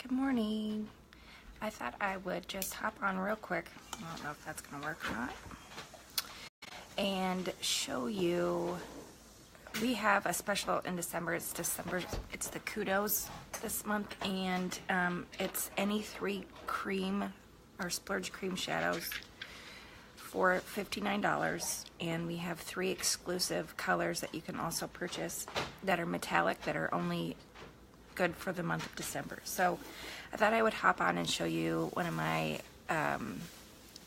Good morning. I thought I would just hop on real quick. I don't know if that's going to work or not. And show you, we have a special in December. It's the Kudos this month. And it's any 3 cream or splurge cream shadows for $59. And we have 3 exclusive colors that you can also purchase that are metallic, that are only good for the month of December. So I thought I would hop on and show you one of my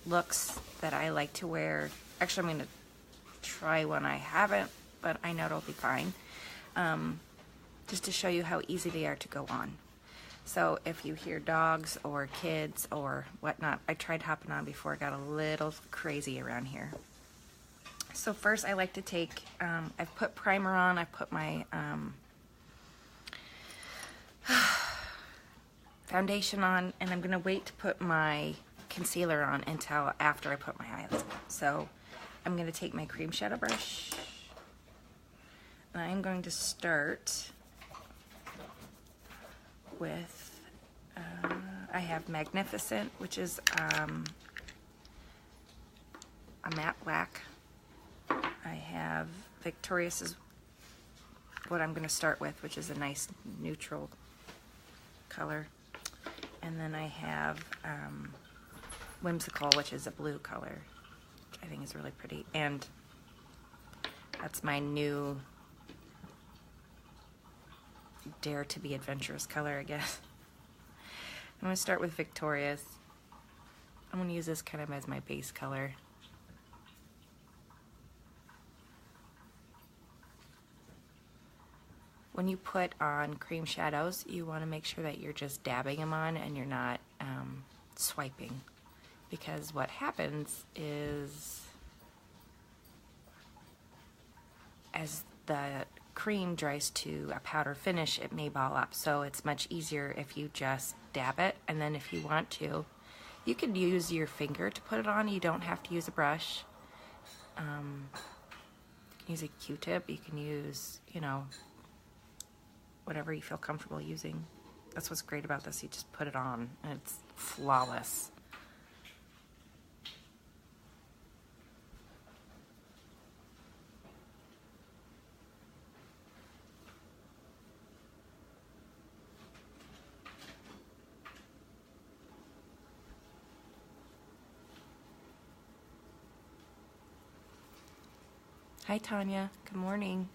looks that I like to wear. Actually, I'm going to try one I haven't, but I know it'll be fine. Just to show you how easy they are to go on. So if you hear dogs or kids or whatnot, I tried hopping on before it got a little crazy around here. So first I like to take, I've put primer on, I've put my foundation on, and I'm gonna wait to put my concealer on until after I put my eyelids on. So I'm gonna take my cream shadow brush, and I'm going to start with, I have Magnificent, which is a matte black. I have Victorious is what I'm gonna start with, which is a nice neutral color. And then I have Whimsical, which is a blue color, which I think is really pretty. And that's my new Dare to be Adventurous color, I guess. I'm going to start with Victorious. I'm going to use this kind of as my base color. When you put on cream shadows, you want to make sure that you're just dabbing them on and you're not swiping, because what happens is as the cream dries to a powder finish, it may ball up. So it's much easier if you just dab it, and then if you want to, you could use your finger to put it on. You don't have to use a brush. You can use a Q-tip. You can use, you know, whatever you feel comfortable using. That's what's great about this. You just put it on and it's flawless. Hi, Tanya. Good morning.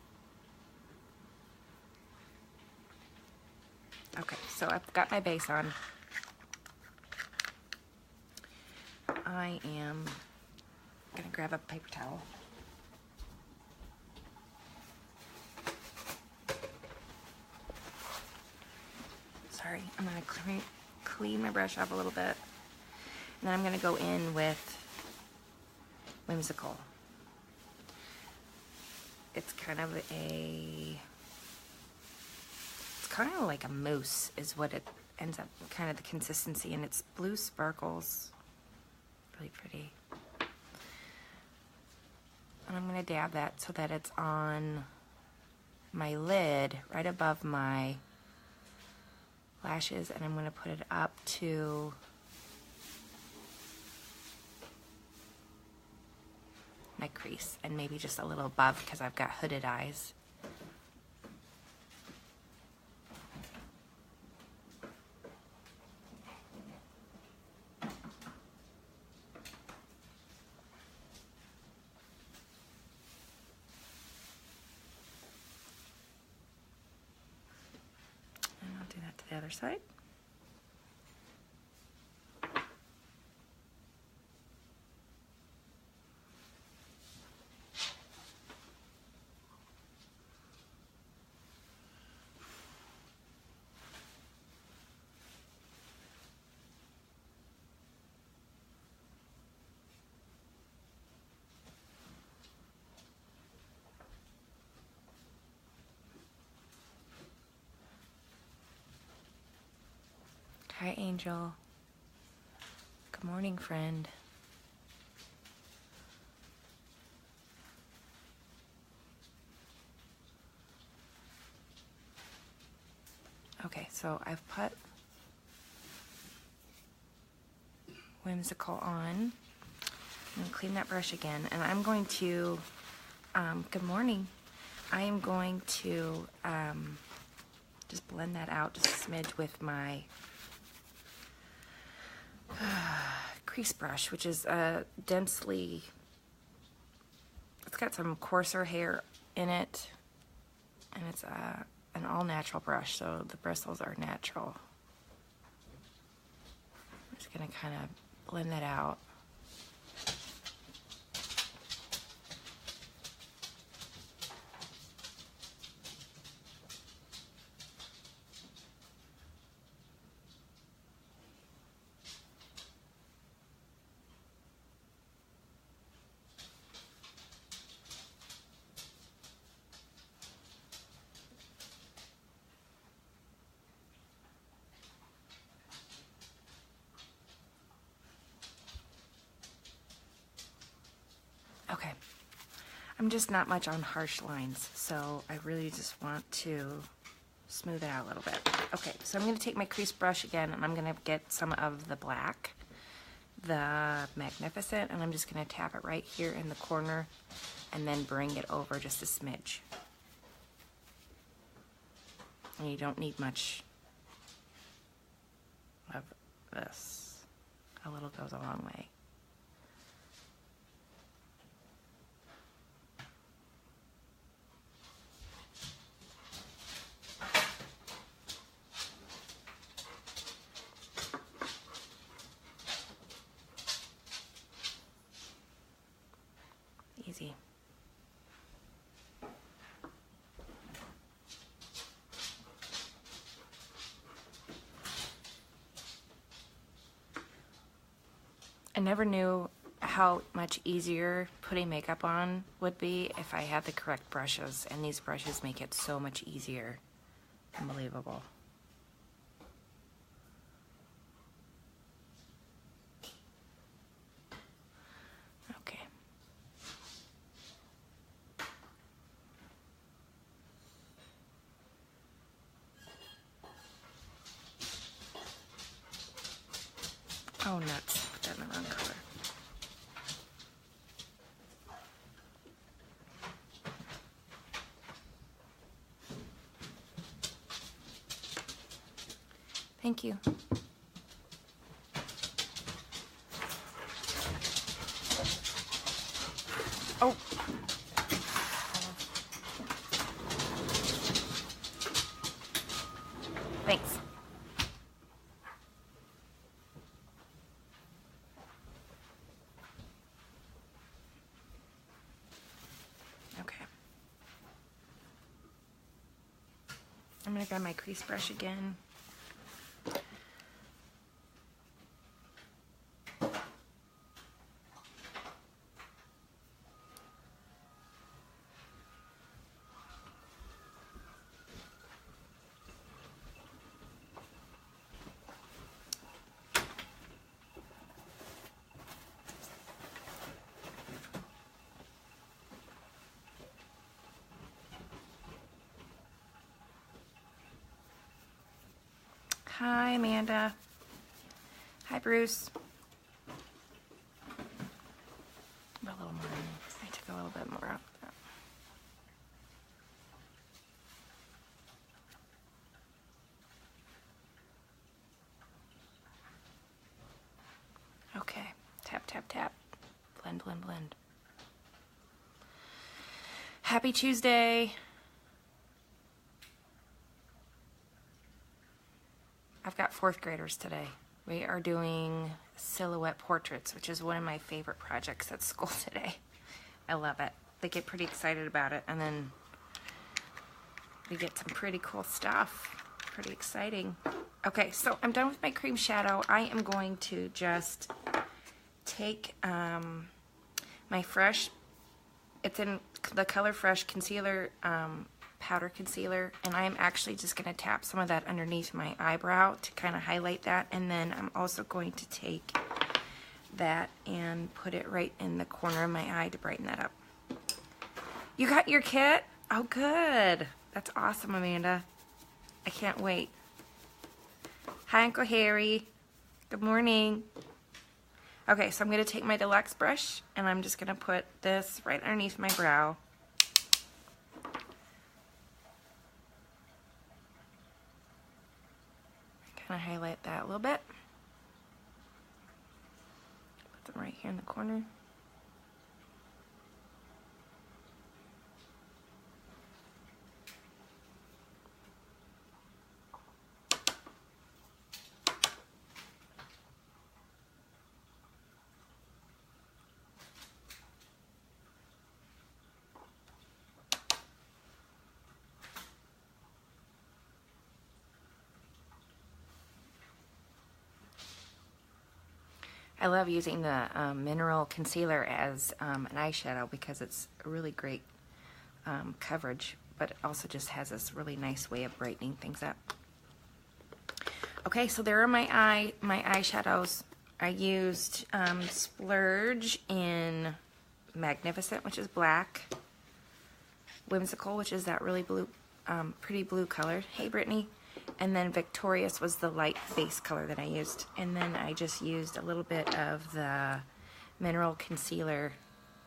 Okay, so I've got my base on. I am gonna grab a paper towel. Sorry, I'm gonna clean my brush up a little bit. And then I'm gonna go in with Whimsical. It's kind of like a mousse is what it ends up, kind of the consistency, and it's blue sparkles. Really pretty. And I'm going to dab that so that it's on my lid right above my lashes, and I'm going to put it up to my crease and maybe just a little above because I've got hooded eyes. To the other side. Hi, Angel. Good morning, friend. Okay, so I've put whimsical on. I'm going to clean that brush again, and I'm going to, good morning, I am going to just blend that out just a smidge with my crease brush, which is densely, it's got some coarser hair in it, and it's an all-natural brush, so the bristles are natural. I'm just going to kind of blend that out. Okay, I'm just not much on harsh lines, so I really just want to smooth it out a little bit. Okay, so I'm going to take my crease brush again, and I'm going to get some of the black, the Magnificent, and I'm just going to tap it right here in the corner and then bring it over just a smidge. And you don't need much of this. A little goes a long way. Easy. I never knew how much easier putting makeup on would be if I had the correct brushes, and these brushes make it so much easier. Unbelievable. Okay. Oh, nuts. Put that in the wrong color. Thank you. Oh. Thanks. Okay. I'm going to grab my crease brush again. Hi, Amanda. Hi, Bruce. A little more. I took a little bit more out. Okay. Tap, tap, tap. Blend, blend, blend. Happy Tuesday. I've got 4th graders today. We are doing silhouette portraits, which is one of my favorite projects at school today. I love it. They get pretty excited about it, and then we get some pretty cool stuff. Pretty exciting. Okay, so I'm done with my cream shadow. I am going to just take my Fresh, it's in the Color Fresh concealer, powder concealer, and I'm actually just going to tap some of that underneath my eyebrow to kind of highlight that, and then I'm also going to take that and put it right in the corner of my eye to brighten that up. You got your kit? Oh, good. That's awesome, Amanda. I can't wait. Hi, Uncle Harry. Good morning. Okay, so I'm going to take my deluxe brush and I'm just going to put this right underneath my brow. Kind of highlight that a little bit. Put them right here in the corner. I love using the mineral concealer as an eyeshadow because it's a really great coverage, but it also just has this really nice way of brightening things up. Okay, so there are my eyeshadows. I used Splurge in Magnificent, which is black, Whimsical, which is that really blue, pretty blue color. Hey, Brittany. And then Victorious was the light base color that I used. And then I just used a little bit of the mineral concealer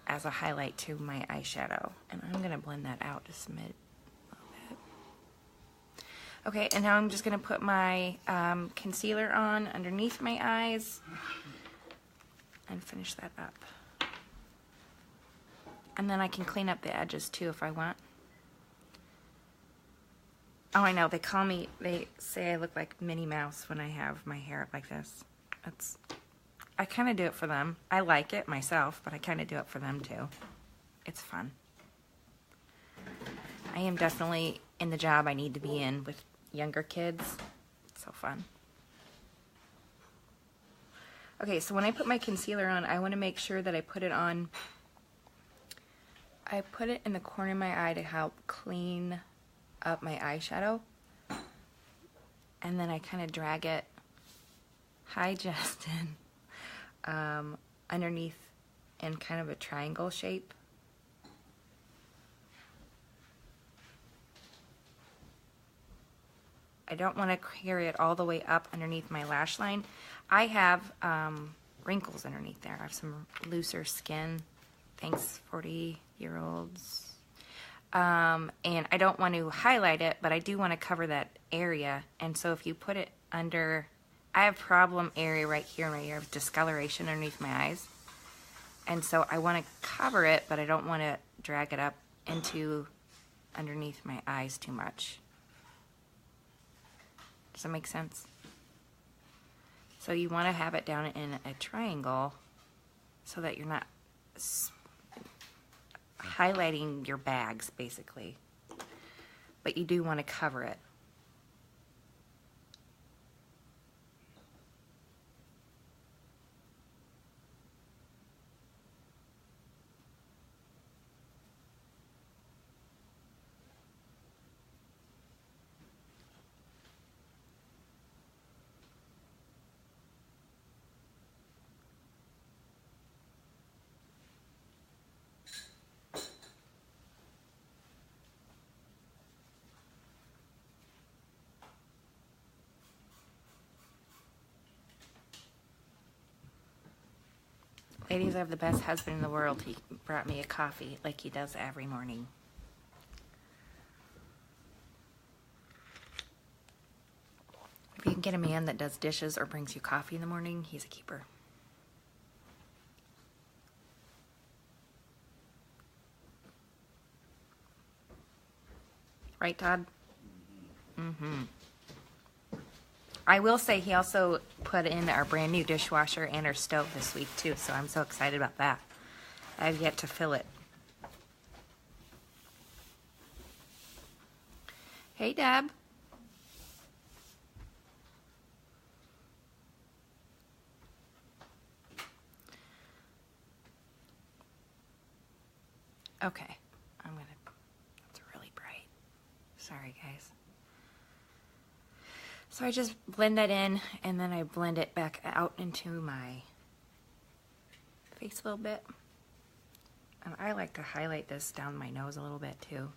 as a highlight to my eyeshadow. And I'm going to blend that out just a little bit. Okay, and now I'm just going to put my concealer on underneath my eyes and finish that up. And then I can clean up the edges too if I want. Oh, I know, they say I look like Minnie Mouse when I have my hair like this. I kind of do it for them. I like it myself, but I kind of do it for them too. It's fun. I am definitely in the job I need to be in with younger kids. It's so fun. Okay, so when I put my concealer on, I want to make sure that I put it on. I put it in the corner of my eye to help clean up my eyeshadow, and then I kind of drag it, hi Justin, underneath in kind of a triangle shape. I don't want to carry it all the way up underneath my lash line. I have wrinkles underneath there. I have some looser skin. Thanks, 40-year-olds. And I don't want to highlight it, but I do want to cover that area. And so if you put it under, I have problem area right here and right here of discoloration underneath my eyes. And so I want to cover it, but I don't want to drag it up into underneath my eyes too much. Does that make sense? So you want to have it down in a triangle so that you're not highlighting your bags, basically. But you do want to cover it. Ladies, I have the best husband in the world. He brought me a coffee like he does every morning. If you can get a man that does dishes or brings you coffee in the morning, he's a keeper. Right, Todd? Mm-hmm. I will say he also put in our brand new dishwasher and our stove this week too, so I'm so excited about that. I've yet to fill it. Hey, Deb. Okay, that's really bright. Sorry, guys. So I just blend that in, and then I blend it back out into my face a little bit. And I like to highlight this down my nose a little bit too.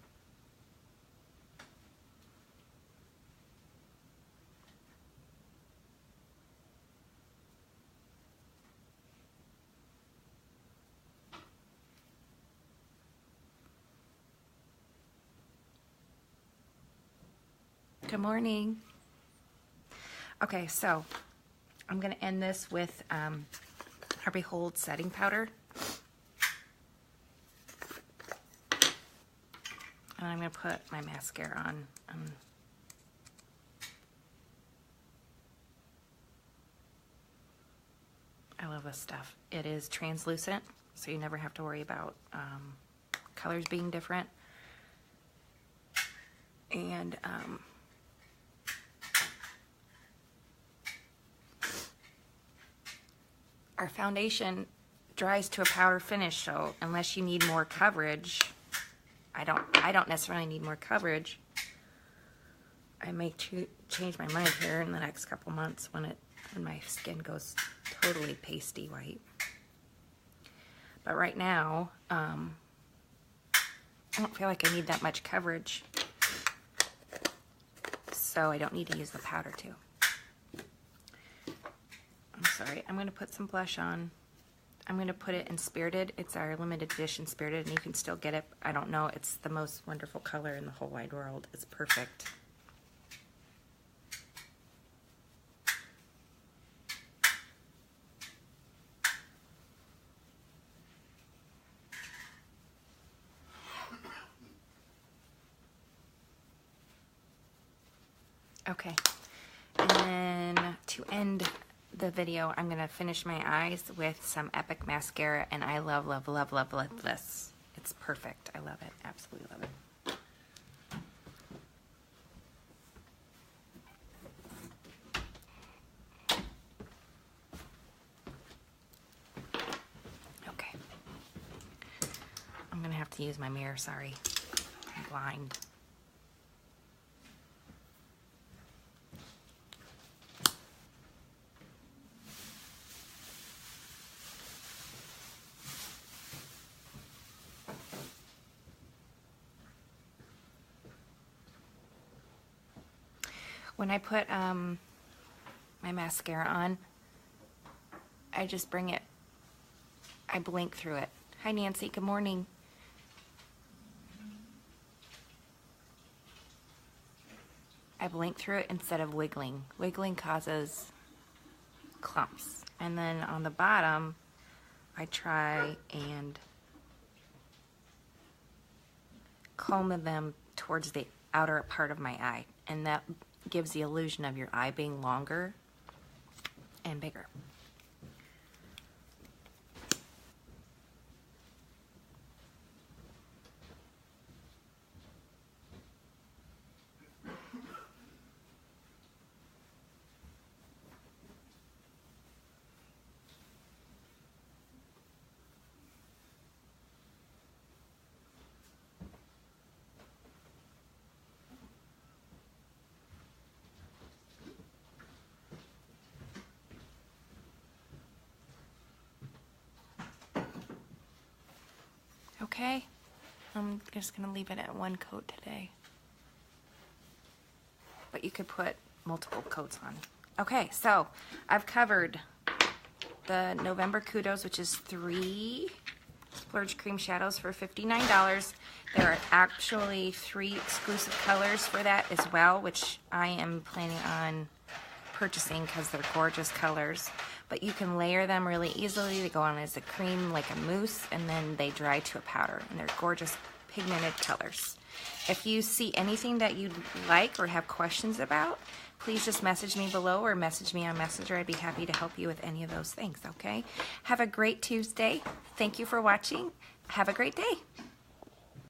Good morning. Okay, so I'm going to end this with our Behold setting powder. And I'm going to put my mascara on. I love this stuff. It is translucent, so you never have to worry about colors being different. And our foundation dries to a powder finish, so unless you need more coverage, I don't necessarily need more coverage. I may change my mind here in the next couple months when my skin goes totally pasty white. But right now, I don't feel like I need that much coverage, so I don't need to use the powder too. I'm sorry, I'm going to put some blush on. I'm going to put it in Spirited. It's our limited edition Spirited, and you can still get it. I don't know, it's the most wonderful color in the whole wide world. It's perfect. Okay, and then to end the video, I'm going to finish my eyes with some Epic mascara, and I love, love, love, love, love this. It's perfect. I love it. Absolutely love it. Okay. I'm going to have to use my mirror, sorry. I'm blind. When I put my mascara on, I just bring it, I blink through it. Hi Nancy, good morning. I blink through it instead of wiggling. Wiggling causes clumps. And then on the bottom, I try and comb them towards the outer part of my eye. And that gives the illusion of your eye being longer and bigger. Okay, I'm just going to leave it at one coat today. But you could put multiple coats on. Okay, so I've covered the November Kudos, which is 3 Splurge Cream Shadows for $59. There are actually 3 exclusive colors for that as well, which I am planning on purchasing because they're gorgeous colors. But you can layer them really easily. They go on as a cream, like a mousse, and then they dry to a powder. And they're gorgeous pigmented colors. If you see anything that you'd like or have questions about, please just message me below or message me on Messenger. I'd be happy to help you with any of those things, okay? Have a great Tuesday. Thank you for watching. Have a great day.